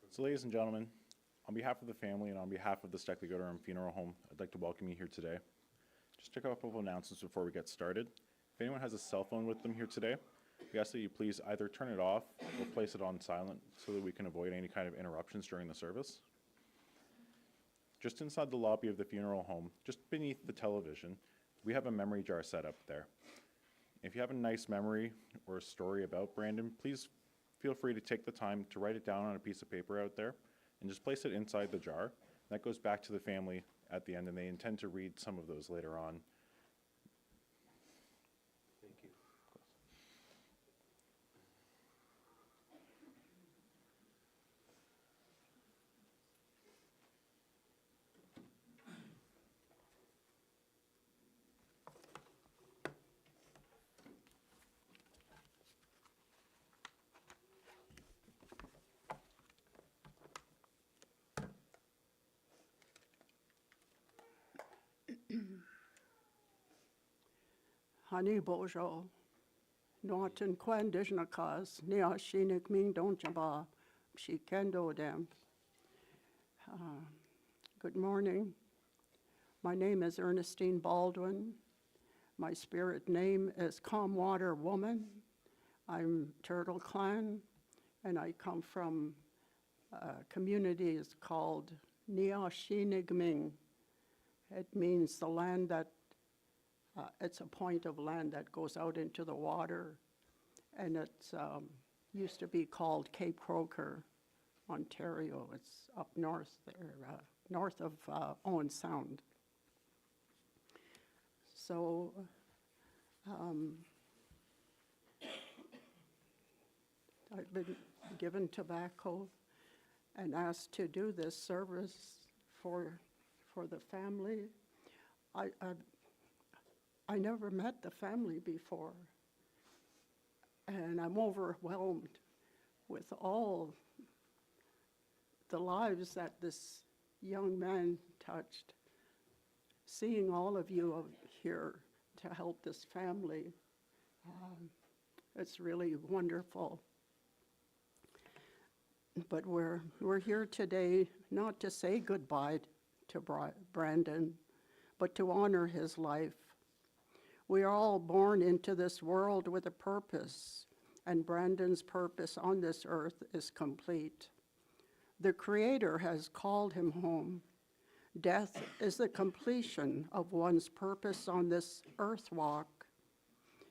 So ladies and gentlemen, on behalf of the family and on behalf of the Steckley-Gooderham Funeral Home, I'd like to welcome you here today. Just a couple of announcements before we get started. If anyone has a cell phone with them here today, we ask that you please either turn it off or place it on silent so that we can avoid any kind of interruptions during the service. Just inside the lobby of the funeral home, just beneath the television, we have a memory jar set up there. If you have a nice memory or a story about Brandon, please feel free to take the time to write it down on a piece of paper out there and just place it inside the jar. That goes back to the family at the end, and they intend to read some of those later on. Thank you. Honey Bojo, Norton Quandishnakas, Nia Shinik Ming Donjaba, Shikendo Dem. Good morning. My name is Ernestine Baldwin. My spirit name is Calmwater Woman. I'm Turtle Clan, and I come from a community is called Nia Shinig Ming. It means the land that it's a point of land that goes out into the water, and it's used to be called Cape Croker, Ontario. It's up north there, north of Owen Sound. So I've been given tobacco and asked to do this service for the family. I never met the family before, and I'm overwhelmed with all the lives that this young man touched. Seeing all of you here to help this family, it's really wonderful. But we're here today not to say goodbye to Brandon, but to honor his life. We are all born into this world with a purpose, and Brandon's purpose on this earth is complete. The Creator has called him home. Death is the completion of one's purpose on this earth walk.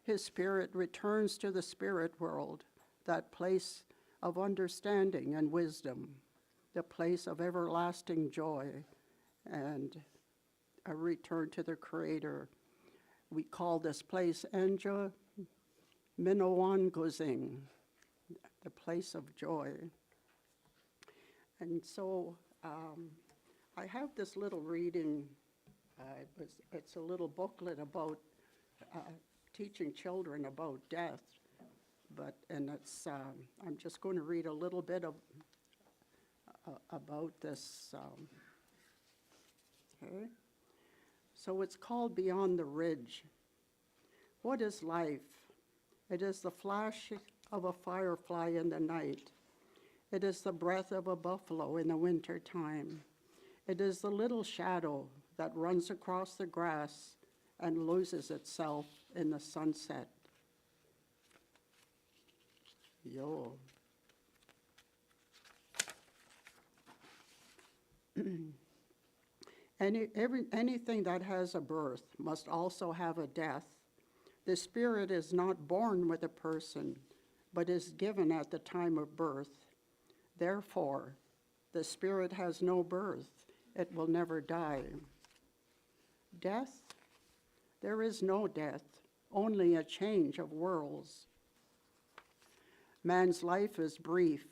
His spirit returns to the spirit world, that place of understanding and wisdom, the place of everlasting joy, and a return to the Creator. We call this place Enja Minowan Gozing, the place of joy. And so I have this little reading. It's a little booklet about teaching children about death. And it's I'm just going to read a little bit of about this. Okay. So it's called Beyond the Ridge. What is life? It is the flash of a firefly in the night. It is the breath of a buffalo in the winter time. It is the little shadow that runs across the grass and loses itself in the sunset. Yo. Anything that has a birth must also have a death. The spirit is not born with a person, but is given at the time of birth. Therefore, the spirit has no birth. It will never die. Death? There is no death, only a change of worlds. Man's life is brief,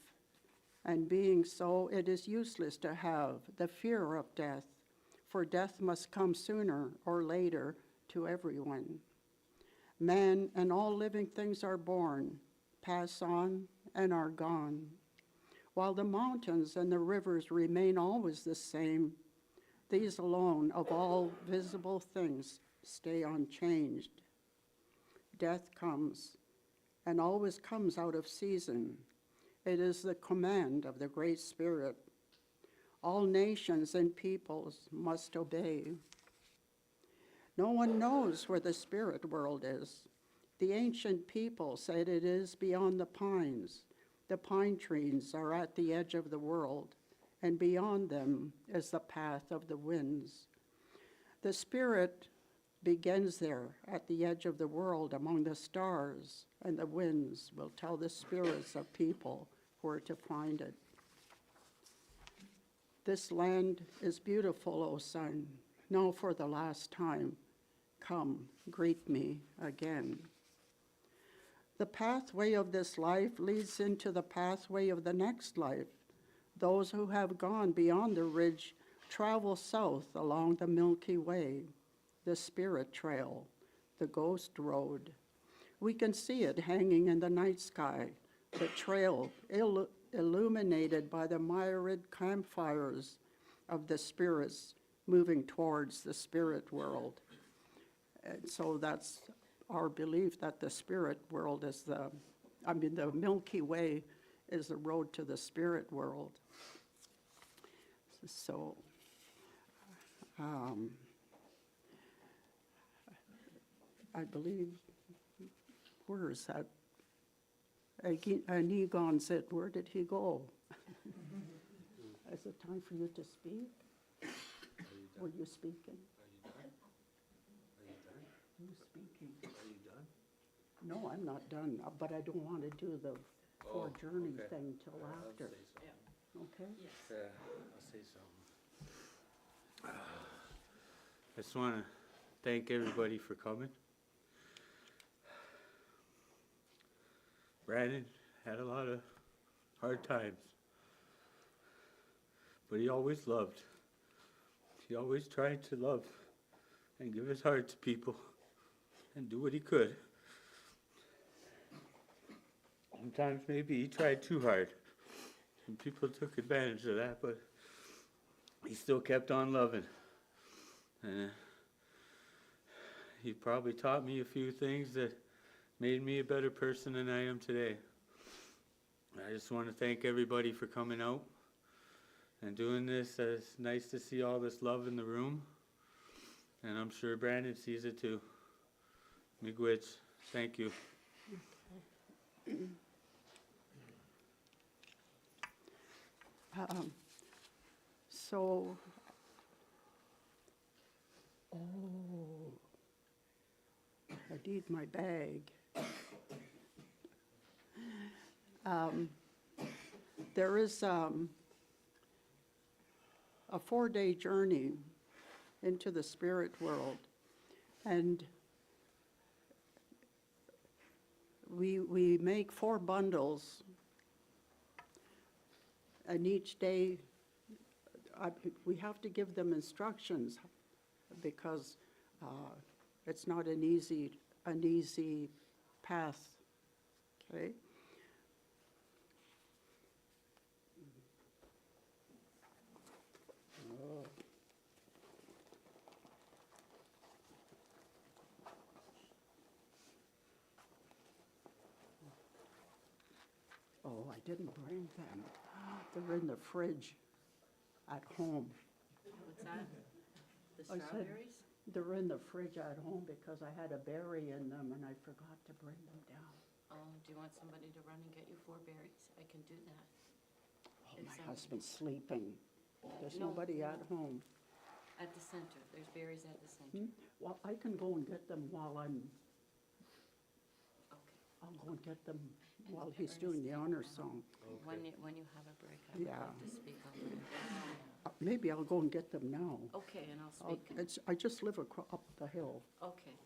and being so, it is useless to have the fear of death, for death must come sooner or later to everyone. Man and all living things are born, pass on, and are gone. While the mountains and the rivers remain always the same, these alone of all visible things stay unchanged. Death comes, and always comes out of season. It is the command of the Great Spirit. All nations and peoples must obey. No one knows where the spirit world is. The ancient people said it is beyond the pines. The pine trees are at the edge of the world, and beyond them is the path of the winds. The spirit begins there at the edge of the world among the stars, and the winds will tell the spirits of people where to find it. This land is beautiful, O sun. Now for the last time, come, greet me again. The pathway of this life leads into the pathway of the next life. Those who have gone beyond the ridge travel south along the Milky Way, the Spirit Trail, the Ghost Road. We can see it hanging in the night sky, the trail illuminated by the myriad campfires of the spirits moving towards the spirit world. And so that's our belief that the spirit world is the Milky Way is the road to the spirit world. So, I believe, where is that? Egon said, where did he go? Is it time for you to speak? Were you speaking? Who's speaking? Are you done? No, I'm not done, but I don't want to do the four journey okay. thing till I'll after, say something. okay? Yeah, I'll say something. I just want to thank everybody for coming. Brandon had a lot of hard times, but he always loved. He always tried to love and give his heart to people and do what he could. Sometimes maybe he tried too hard, and people took advantage of that, but he still kept on loving. And he probably taught me a few things that made me a better person than I am today. I just want to thank everybody for coming out and doing this. It's nice to see all this love in the room, and I'm sure Brandon sees it too. Miigwech, thank you. So, I need my bag. There is a 4-day journey into the spirit world, and we make 4 bundles, and each day we have to give them instructions because it's not an easy path, okay? Oh, I didn't bring them. They're in the fridge at home. What's that? The I said- strawberries? They're in the fridge at home because I had a berry in them and I forgot to bring them down. Oh, do you want somebody to run and get you 4 berries? I can do that. Oh, Is my that- husband's sleeping. There's No, nobody at no. home. At the center, there's berries at the center. Well, I can go and get them while Okay. I'll go and get them while he's doing the honor song. When you have a break, I would Yeah. like to speak on that. Maybe I'll go and get them now. Okay, and I'll speak. I just live up the hill, Okay,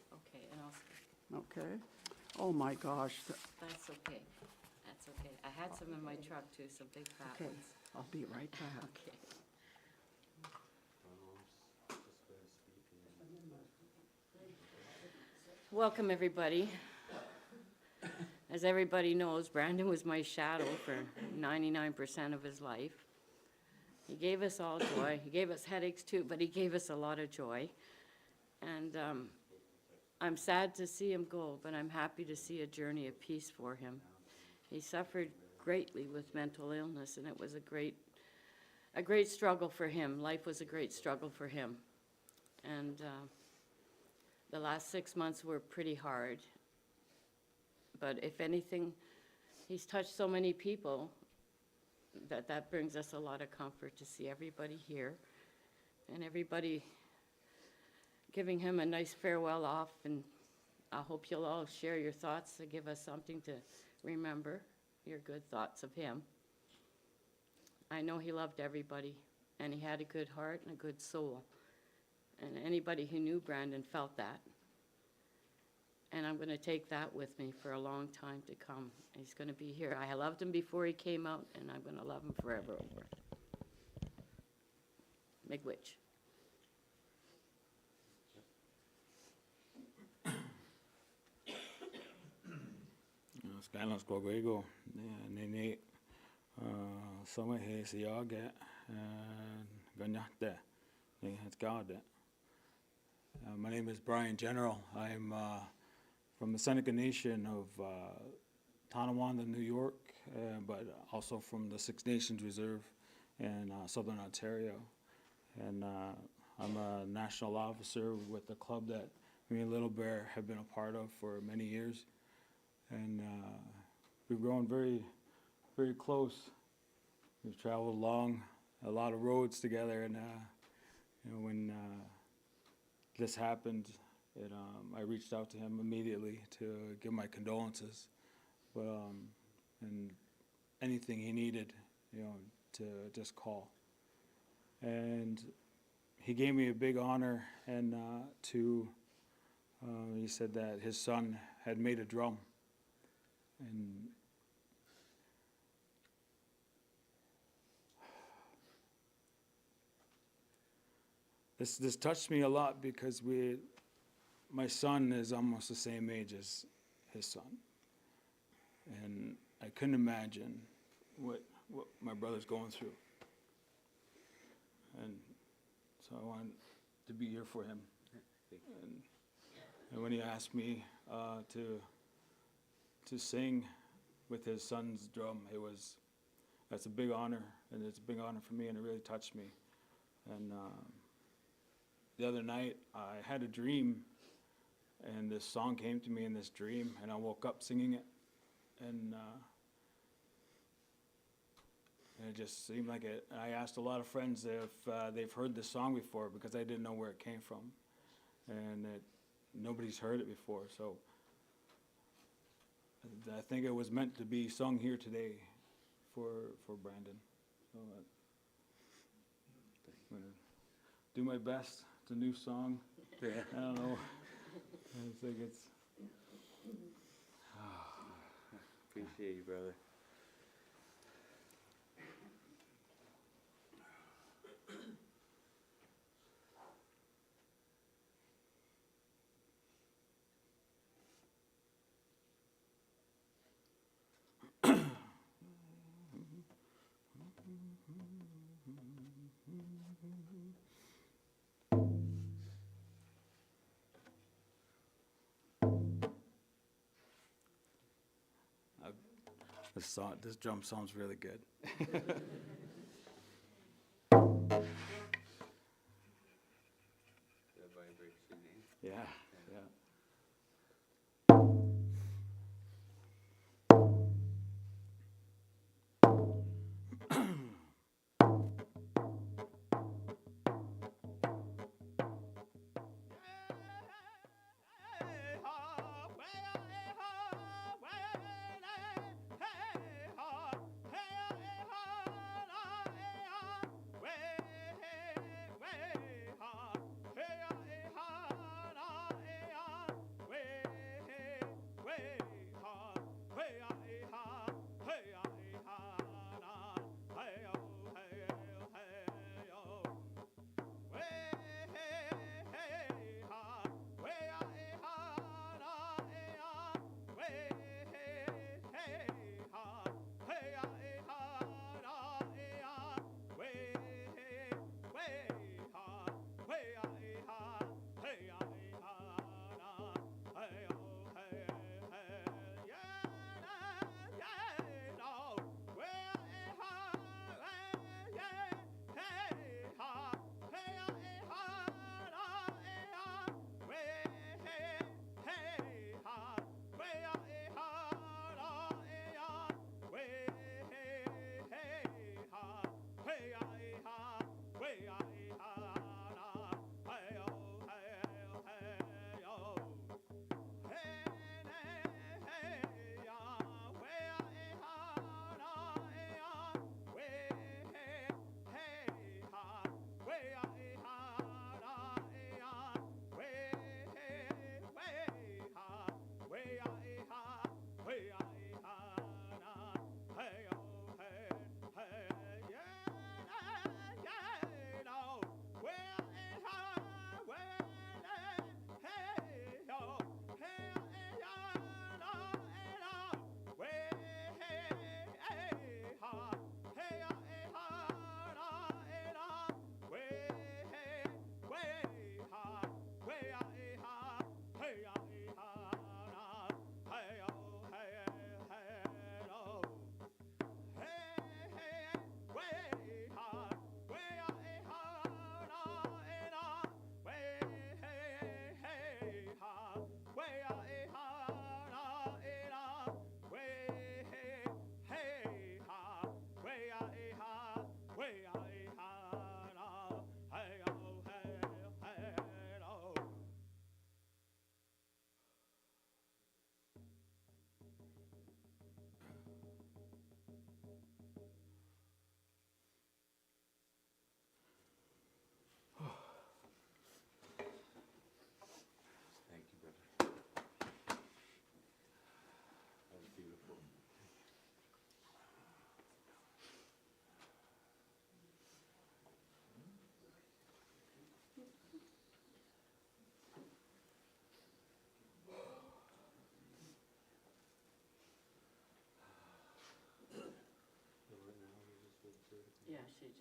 and I'll speak. okay? Oh, my gosh, That's okay. That's okay. I had some in my truck too, some big fat okay, ones. I'll be right back. Okay. Welcome, everybody. As everybody knows, Brandon was my shadow for 99% of his life. He gave us all joy. He gave us headaches too, but he gave us a lot of joy. And I'm sad to see him go, but I'm happy to see a journey of peace for him. He suffered greatly with mental illness, and it was a great struggle for him. Life was a great struggle for him. And the last 6 months were pretty hard. But if anything, he's touched so many people that brings us a lot of comfort to see everybody here and everybody giving him a nice farewell off. And I hope you'll all share your thoughts to give us something to remember, your good thoughts of him. I know he loved everybody, and he had a good heart and a good soul. And anybody who knew Brandon felt that. And I'm going to take that with me for a long time to come. He's going to be here. I loved him before he came out, and I'm going to love him forever over. Miigwech. Skylands Gwagwego, Nene, Summer Hayes, Yaga, Ganyate, it's God. My name is Brian General. I'm from the Seneca Nation of Tonawanda, New York, but also from the Six Nations Reserve in Southern Ontario. And I'm a national officer with the club that me and Little Bear have been a part of for many years. And we've grown very, very close. We've traveled along a lot of roads together, and when this happened, I reached out to him immediately to give my condolences, and anything he needed, to just call. And he gave me a big honor, and he said that his son had made a drum. And this touched me a lot because my son is almost the same age as his son, and I couldn't imagine what my brother's going through, and so I wanted to be here for him. And when he asked me to sing with his son's drum, that's a big honor, and it's a big honor for me, and it really touched me. And the other night, I had a dream, and this song came to me in this dream, and I woke up singing it, and it just seemed like it. I asked a lot of friends if they've heard this song before, because I didn't know where it came from, and nobody's heard it before, so I think it was meant to be sung here today for Brandon. So I'm gonna do my best. It's a new song. Yeah. I don't know. I think it's. Appreciate you, brother. This drum sounds really good. That vibration, eh? Yeah, yeah.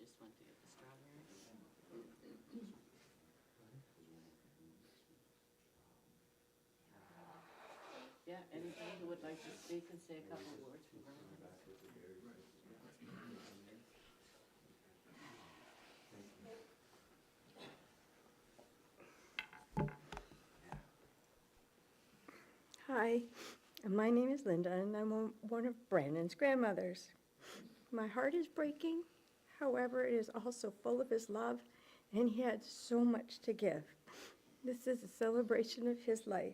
just went to get the strawberries. Yeah, anybody who would like to speak and say a couple of words for Brandon? Hi, my name is Linda, and I'm one of Brandon's grandmothers. My heart is breaking, however, it is also full of his love, and he had so much to give. This is a celebration of his life.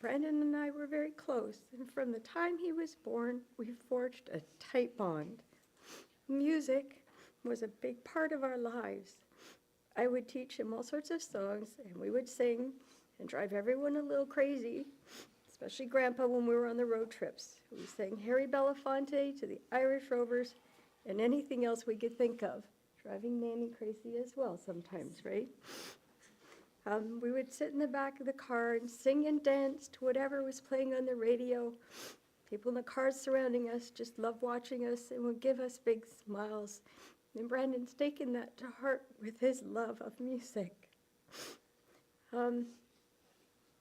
Brandon and I were very close, and from the time he was born, we forged a tight bond. Music was a big part of our lives. I would teach him all sorts of songs, and we would sing and drive everyone a little crazy, especially Grandpa when we were on the road trips. We sang Harry Belafonte to the Irish Rovers and anything else we could think of, driving Nanny crazy as well sometimes, right? We would sit in the back of the car and sing and dance to whatever was playing on the radio. People in the cars surrounding us just loved watching us and would give us big smiles. And Brandon's taken that to heart with his love of music.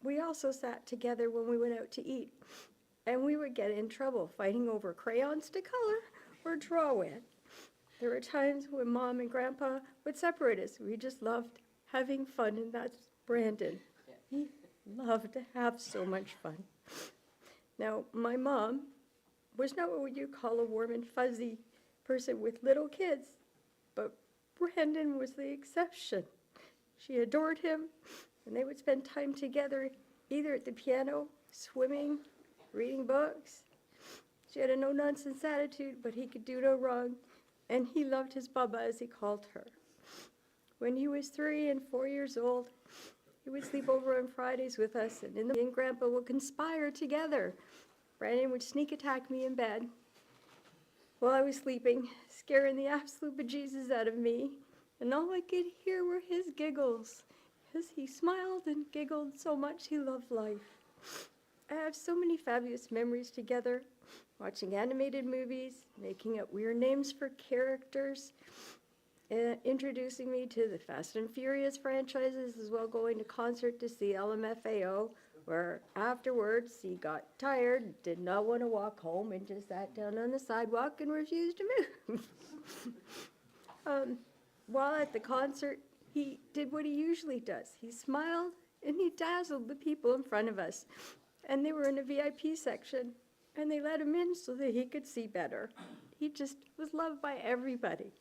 We also sat together when we went out to eat, and we would get in trouble fighting over crayons to color or draw with. There were times when Mom and Grandpa would separate us. We just loved having fun, and that's Brandon. He loved to have so much fun. Now, my mom was not what you call a warm and fuzzy person with little kids, but Brandon was the exception. She adored him, and they would spend time together either at the piano, swimming, reading books. She had a no-nonsense attitude, but he could do no wrong, and he loved his Bubba, as he called her. When he was 3 and 4 years old, he would sleep over on Fridays with us, and me and Grandpa would conspire together. Brandon would sneak attack me in bed while I was sleeping, scaring the absolute bejesus out of me, and all I could hear were his giggles, because he smiled and giggled so much he loved life. I have so many fabulous memories together, watching animated movies, making up weird names for characters, introducing me to the Fast and Furious franchises, as well going to concert to see LMFAO, where afterwards he got tired, did not want to walk home, and just sat down on the sidewalk and refused to move. While at the concert, he did what he usually does. He smiled and he dazzled the people in front of us. And they were in a VIP section, and they let him in so that he could see better. He just was loved by everybody.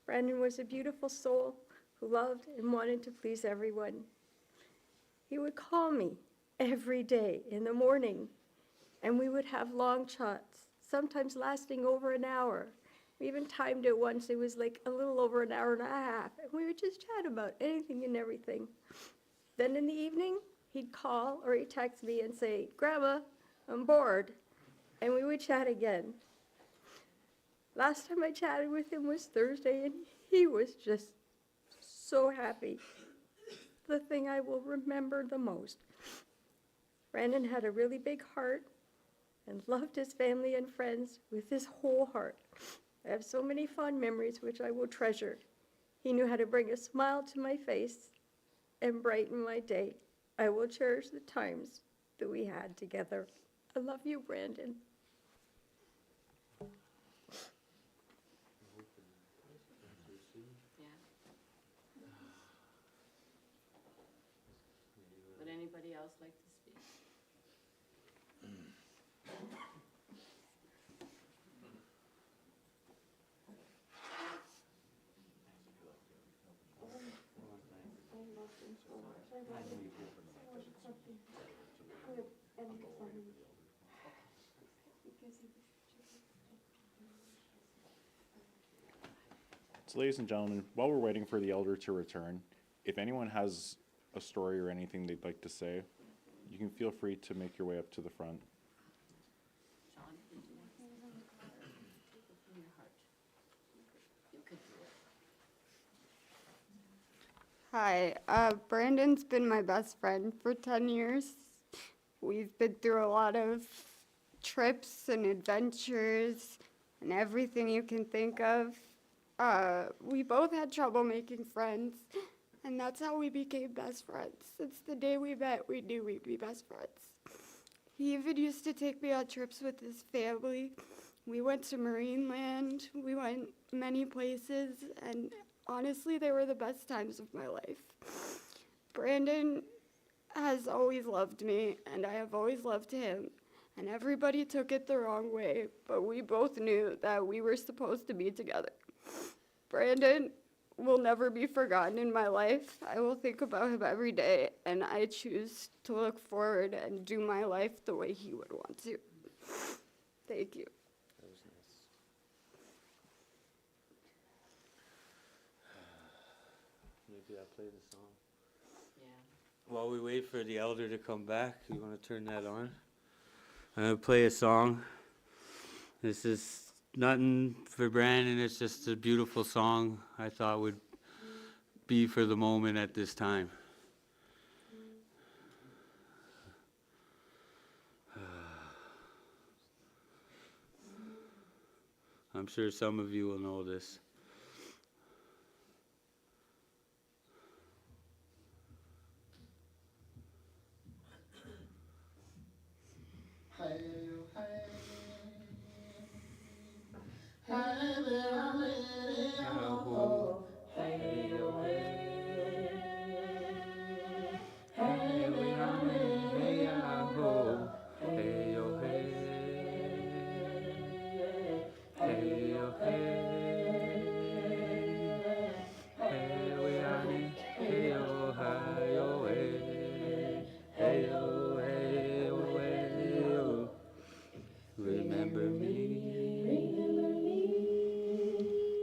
Brandon was a beautiful soul who loved and wanted to please everyone. He would call me every day in the morning, and we would have long chats, sometimes lasting over an hour. We even timed it once. It was like a little over an hour and a half, and we would just chat about anything and everything. Then in the evening, he'd call or he'd text me and say, "Grandma, I'm bored," and we would chat again. Last time I chatted with him was Thursday, and he was just so happy. The thing I will remember the most. Brandon had a really big heart and loved his family and friends with his whole heart. I have so many fond memories which I will treasure. He knew how to bring a smile to my face and brighten my day. I will cherish the times that we had together. I love you, Brandon. Yeah. Would anybody else like to speak? So ladies and gentlemen, while we're waiting for the elder to return, if anyone has a story or anything they'd like to say, you can feel free to make your way up to the front. Sean, did you want to say something? Take it from your heart. You could do it. Hi, Brandon's been my best friend for 10 years. We've been through a lot of trips and adventures and everything you can think of. we both had trouble making friends, and that's how we became best friends. Since the day we met, we knew we'd be best friends. He even used to take me on trips with his family. We went to Marineland, we went many places, and honestly, they were the best times of my life. Brandon has always loved me, and I have always loved him. And everybody took it the wrong way, but we both knew that we were supposed to be together. Brandon will never be forgotten in my life. I will think about him every day, and I choose to look forward and do my life the way he would want to. Thank you. That was nice. Maybe I'll play the song. Yeah. While we wait for the elder to come back, you want to turn that on? I'm going to play a song. This is nothing for Brandon, it's just a beautiful song I thought would be for the moment at this time. I'm sure some of you will know this. Remember me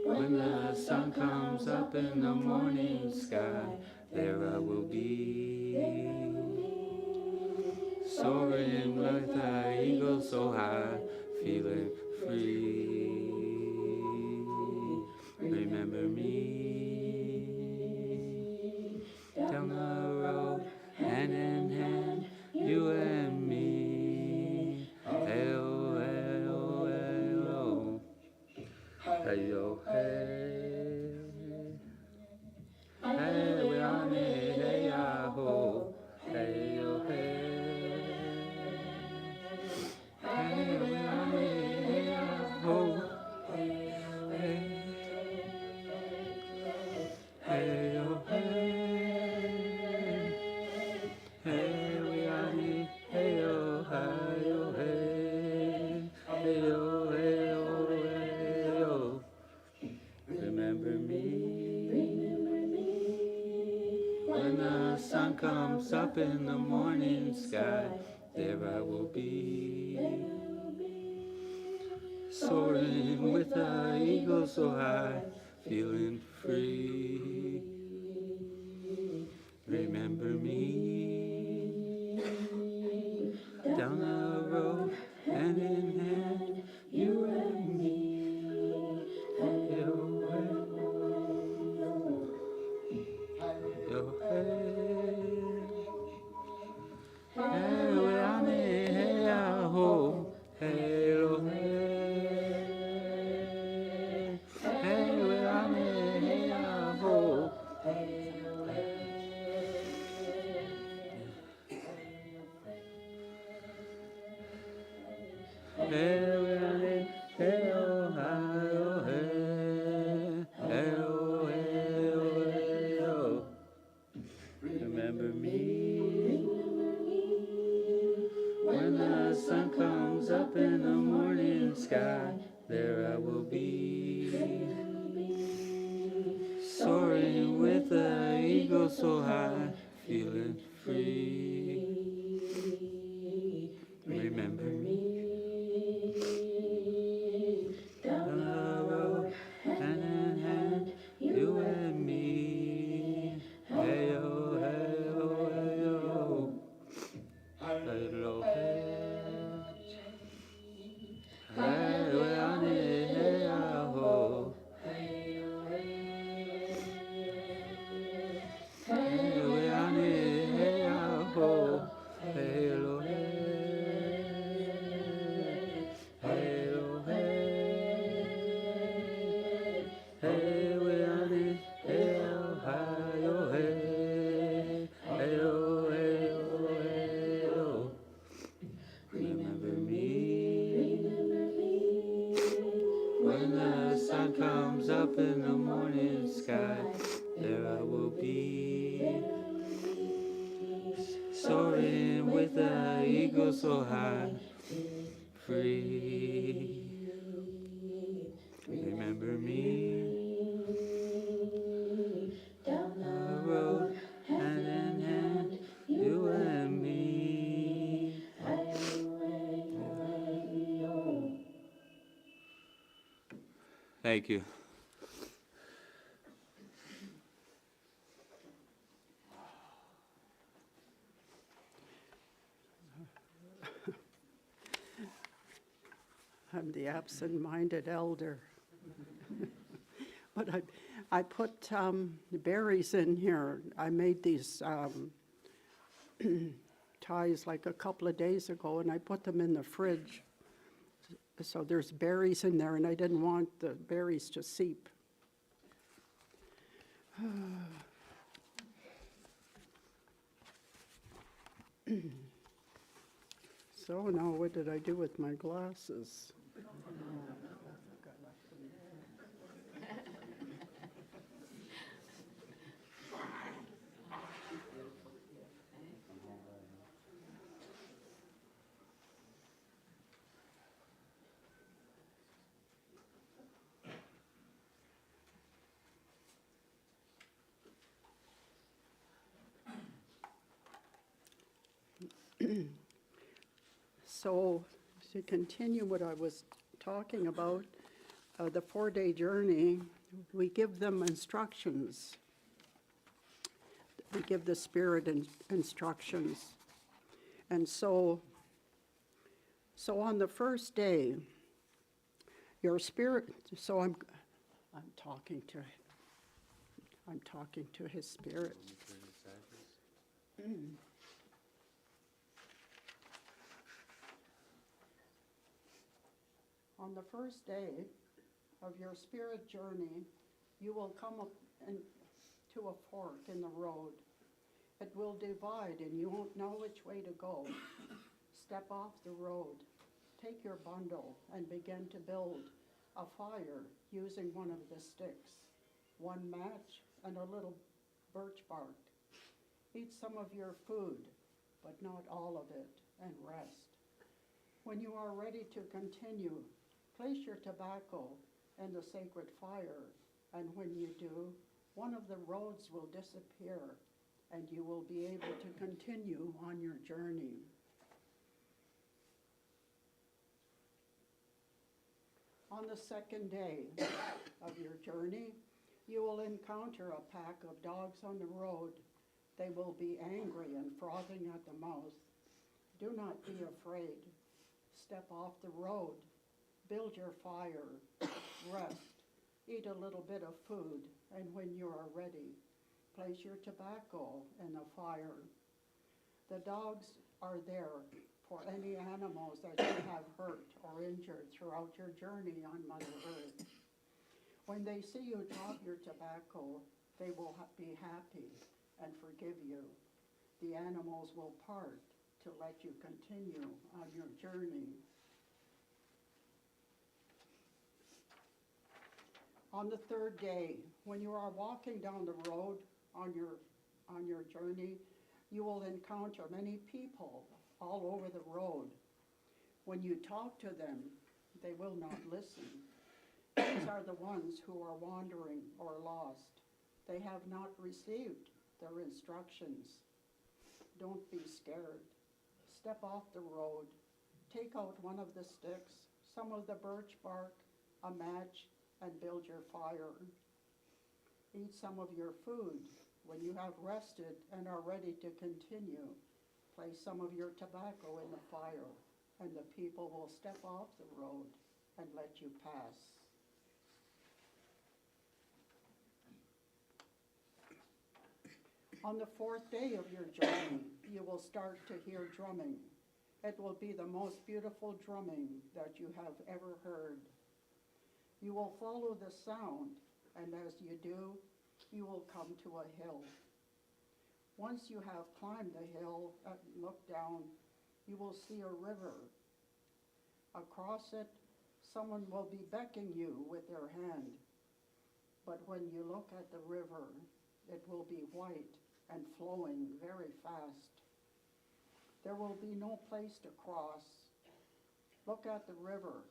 when the sun comes up in the morning sky. There I will be, soaring like the eagle so high, feeling free. Remember me down the road, hand in hand, you and me. Hey oh, hey oh, hey oh, hey oh, hey. Hey, we on it, hey yahoo, hey oh, hey. Hey, we on it, hey yahoo, hey. Hey oh, hey. Hey, we on it, hey oh, hey oh, hey. Hey oh, hey oh, hey oh. Remember me when the sun comes up in the morning sky. There I will be, soaring with the eagle so high, feeling free. Remember me down the road, hand in hand, you and me. Hey, oh, hey, oh, hey. Hey, we on it, hey, yahoo, hey, oh, hey. Hey, we on it, hey, yahoo, hey, oh, hey. Hey, we on it, hey, oh, hi, oh, hey. Hey, oh, hey, oh, hey, oh. Remember me when the sun comes up in the morning sky. There I will be, soaring with the eagle so high, feeling free. Remember me down the road, hand in hand, you and me. Hey oh, hey oh, hey oh. Hey oh, hey. Hey, we on it, hey oh. Hey oh, hey. Hey, we on it, hey oh. Hey oh, hey. Hey oh, hey. Hey with the eagle so high, free. Remember me down the road, hand in hand, you and me. Thank you. I'm the absent-minded elder. But I put berries in here. I made these ties like a couple of days ago, and I put them in the fridge. So there's berries in there, and I didn't want the berries to seep. So now what did I do with my glasses? So to continue what I was talking about, the 4-day journey, we give them instructions. We give the spirit instructions. And so on the first day, your spirit, so I'm talking to his spirit. On the first day of your spirit journey, you will come up to a fork in the road. It will divide and you won't know which way to go. Step off the road, take your bundle and begin to build a fire using one of the sticks, one match and a little birch bark. Eat some of your food, but not all of it, and rest. When you are ready to continue, place your tobacco in the sacred fire, and when you do, one of the roads will disappear, and you will be able to continue on your journey. On the second day of your journey, you will encounter a pack of dogs on the road. They will be angry and frothing at the mouth. Do not be afraid. Step off the road. Build your fire, rest, eat a little bit of food, and when you are ready, place your tobacco in the fire. The dogs are there for any animals that you have hurt or injured throughout your journey on Mother Earth. When they see you drop your tobacco, they will be happy and forgive you. The animals will part to let you continue on your journey. On the third day, when you are walking down the road on your journey, you will encounter many people all over the road. When you talk to them, they will not listen. These are the ones who are wandering or lost. They have not received their instructions. Don't be scared. Step off the road. Take out one of the sticks, some of the birch bark, a match, and build your fire. Eat some of your food. When you have rested and are ready to continue, place some of your tobacco in the fire, and the people will step off the road and let you pass. On the fourth day of your journey, you will start to hear drumming. It will be the most beautiful drumming that you have ever heard. You will follow the sound, and as you do, you will come to a hill. Once you have climbed the hill and looked down, you will see a river. Across it, someone will be beckoning you with their hand. But when you look at the river, it will be white and flowing very fast. There will be no place to cross. Look at the river.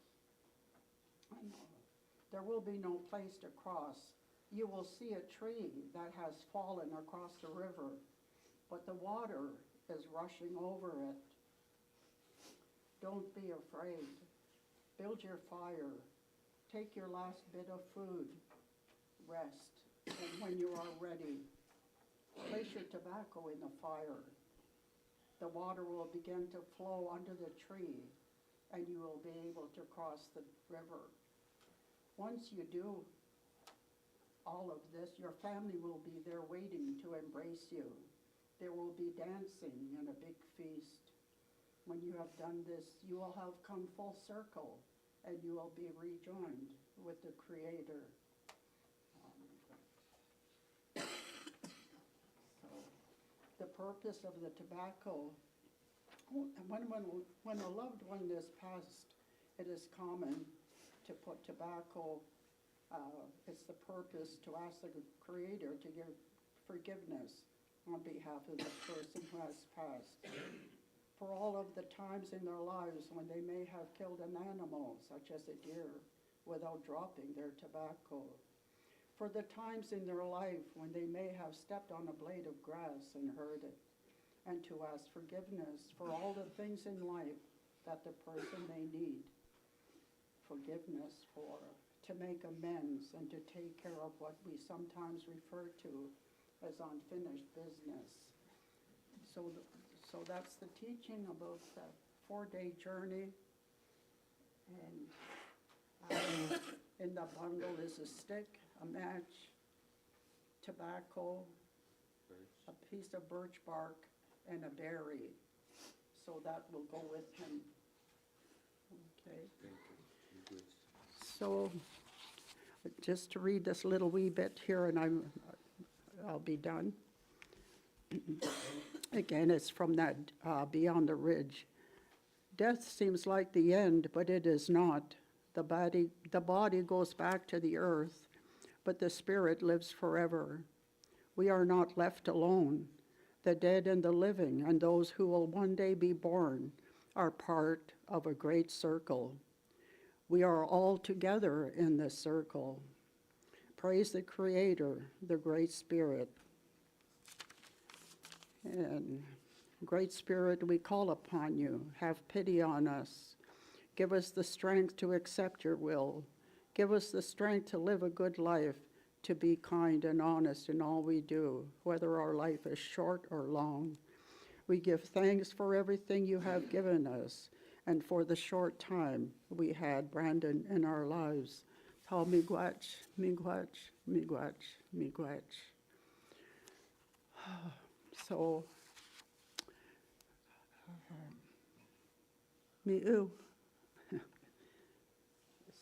There will be no place to cross. You will see a tree that has fallen across the river, but the water is rushing over it. Don't be afraid. Build your fire. Take your last bit of food. Rest. And when you are ready, place your tobacco in the fire. The water will begin to flow under the tree, and you will be able to cross the river. Once you do all of this, your family will be there waiting to embrace you. There will be dancing and a big feast. When you have done this, you will have come full circle, and you will be rejoined with the Creator. So, the purpose of the tobacco, when a loved one is passed, it is common to put tobacco, it's the purpose to ask the Creator to give forgiveness on behalf of the person who has passed. For all of the times in their lives when they may have killed an animal, such as a deer, without dropping their tobacco. For the times in their life when they may have stepped on a blade of grass and hurt it, and to ask forgiveness for all the things in life that the person may need forgiveness for, to make amends and to take care of what we sometimes refer to as unfinished business. So that's the teaching about the 4-day journey. And in the bundle is a stick, a match, tobacco, a piece of birch bark, and a berry. So that will go with him. Okay. So, just to read this little wee bit here, and I'll be done. Again, it's from that Beyond the Ridge. Death seems like the end, but it is not. The body goes back to the earth, but the spirit lives forever. We are not left alone. The dead and the living, and those who will one day be born, are part of a great circle. We are all together in this circle. Praise the Creator, the Great Spirit. And Great Spirit, we call upon you. Have pity on us. Give us the strength to accept your will. Give us the strength to live a good life, to be kind and honest in all we do, whether our life is short or long. We give thanks for everything you have given us, and for the short time we had Brandon in our lives. Ta miigwech, miigwech, miigwech, miigwech. So, mi'u.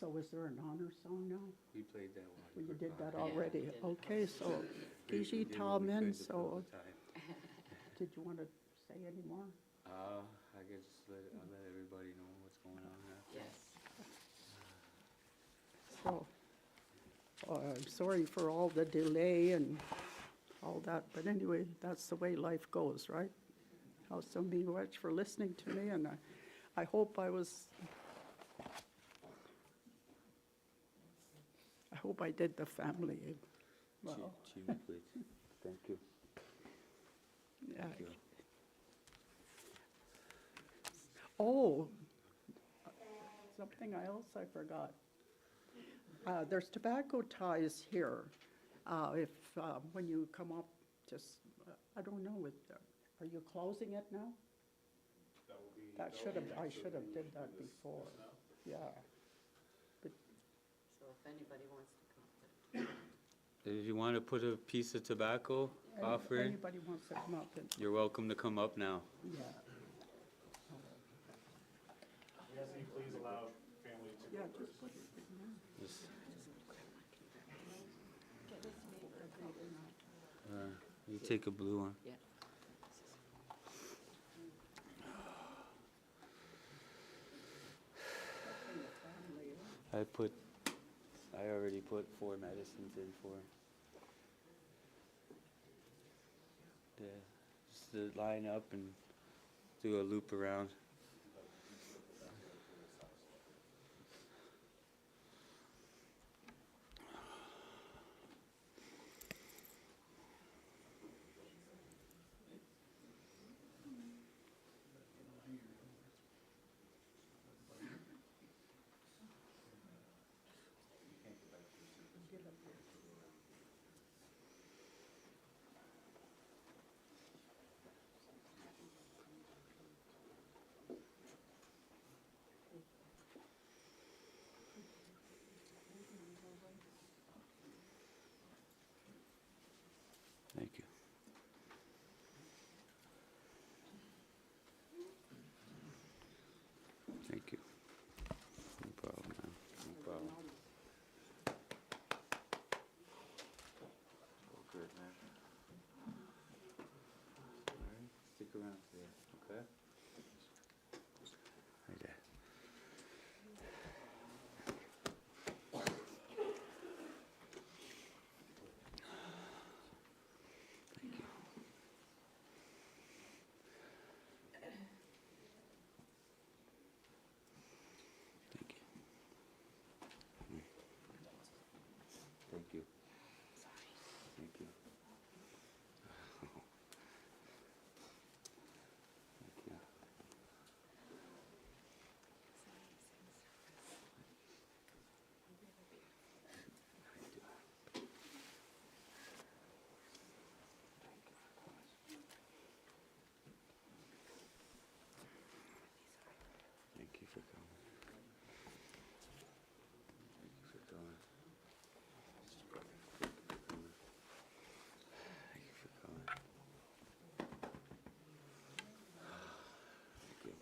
So is there an honor song now? We played that one. Well, you did that Yeah, already. we did. Okay, so We Gigi did what we Talman, could to fill so the time. did you want to say any more? I guess I'll let everybody know what's going on after. So, I'm sorry for all the delay and all that, but anyway, that's the way life goes, right? Also, miigwech for listening to me, and I hope I did the family well. Thank you. Yeah. Oh, something else I forgot. There's tobacco ties here. When you come up, just, I don't know, are you closing it now? I should have did that before. Yeah. So if anybody wants to come. If you want to put a piece of tobacco offer, Anybody wants to come up and, you're welcome to come up now. yeah. Yes, and please allow family to. Yeah, just put it in there. Just, you take a blue one. Yeah. I already put 4 medicines in for him. Just to line up and do a loop around. Thank you. Thank you. No problem, man. No problem. All good, man. All right, stick around there, okay? Right there. Thank you. Thank you. Thank you. Thank you. Thank you. Thank you for coming. Thank you for coming. Thank you for coming. Thank you.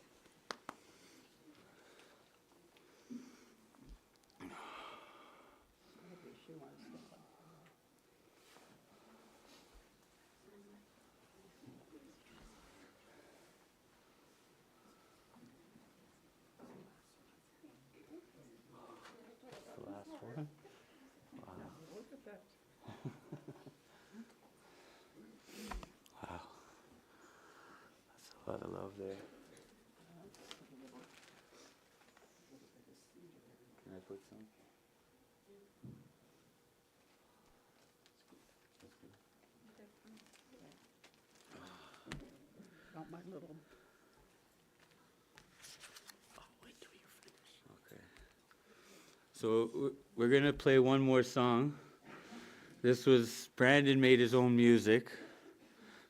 The last one? Wow. Wow. That's a lot of love there. Can I put some? That's good. Got my little Okay. So we're gonna play one more song. This was, Brandon made his own music.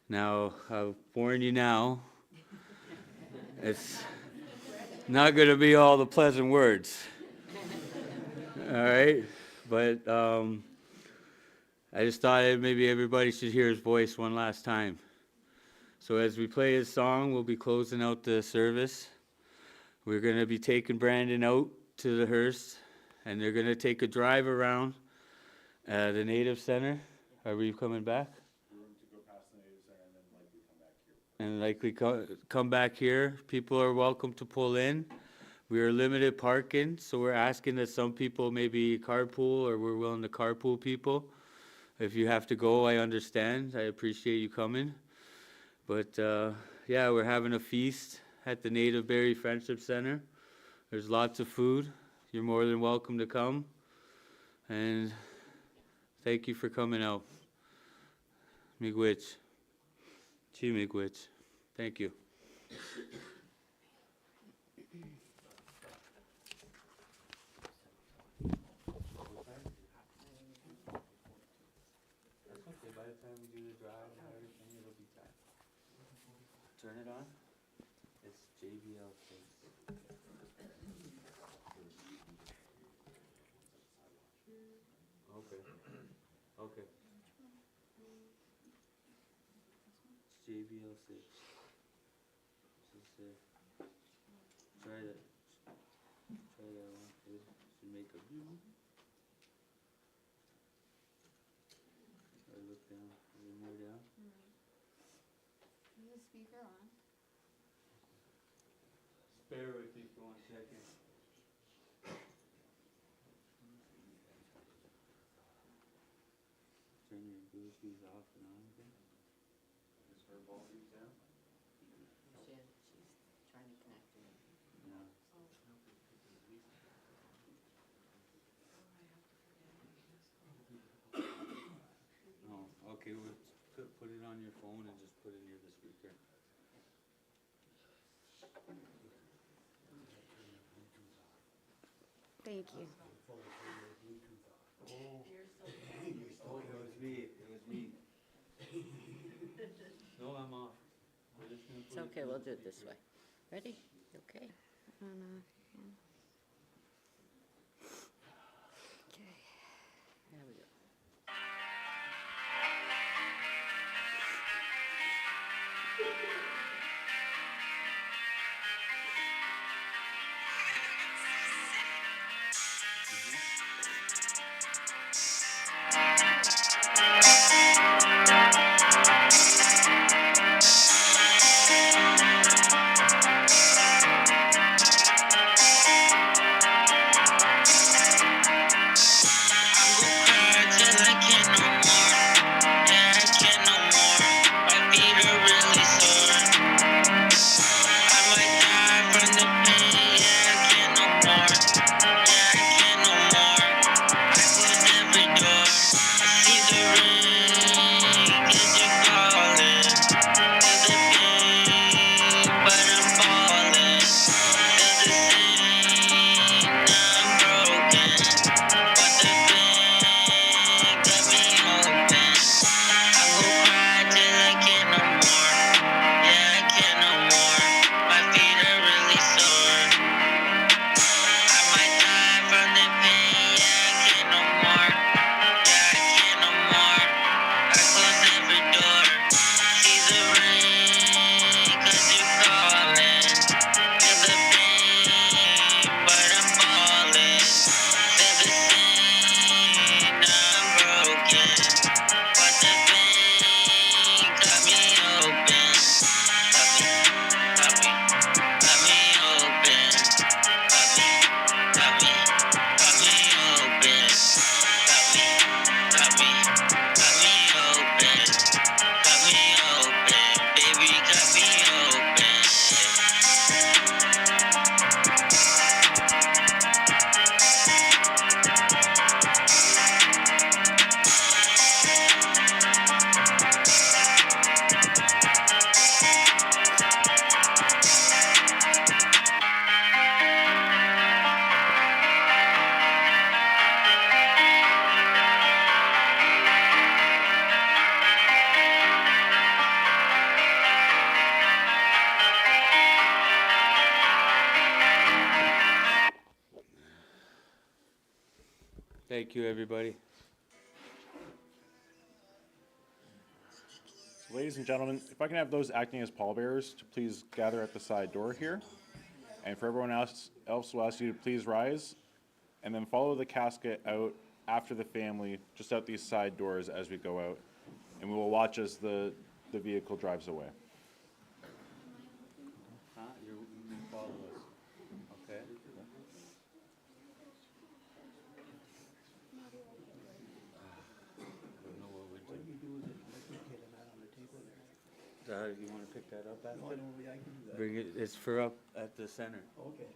Now, I'll warn you now, it's not gonna be all the pleasant words. All right, but I just thought maybe everybody should hear his voice one last time. So as we play his song, we'll be closing out the service. We're gonna be taking Brandon out to the hearse, and they're gonna take a drive around the Native Center. Are we coming back? We're going to go past the Native Center and then likely come back here. And likely come back here. People are welcome to pull in. We are limited parking, so we're asking that some people maybe carpool, or we're willing to carpool people. If you have to go, I understand. I appreciate you coming. But yeah, we're having a feast at the Native Berry Friendship Center. There's lots of food. You're more than welcome to come. And thank you for coming out. Miigwech. Chi miigwech. Thank you. By the time we do the drive and everything, it'll be time. Turn it on. It's JBL 6. Okay. Okay. It's JBL 6. Just try that. Try that one. It should make a blue. Try to look down. A little more down. Is the speaker on? Bear with me for 1 second. Turn your Bluetooth off and on again. Is her volume down? She's Okay, we'll put it on your phone and just put it near the speaker. Thank you. Oh, it was me, No, I'm off. We're just gonna It's put it okay, through we'll the do it this speaker. way. Ready? Okay. Okay. There we go. Thank you, everybody. Ladies and gentlemen, if I can have those acting as pallbearers to please gather at the side door here. And for everyone else we'll ask you to please rise and then follow the casket out after the family, just out these side doors as we go out. And we will watch as the vehicle drives away. You can follow us, okay? Don't know what we're doing. You wanna pick that up after? Bring it, it's for up at the center. Okay.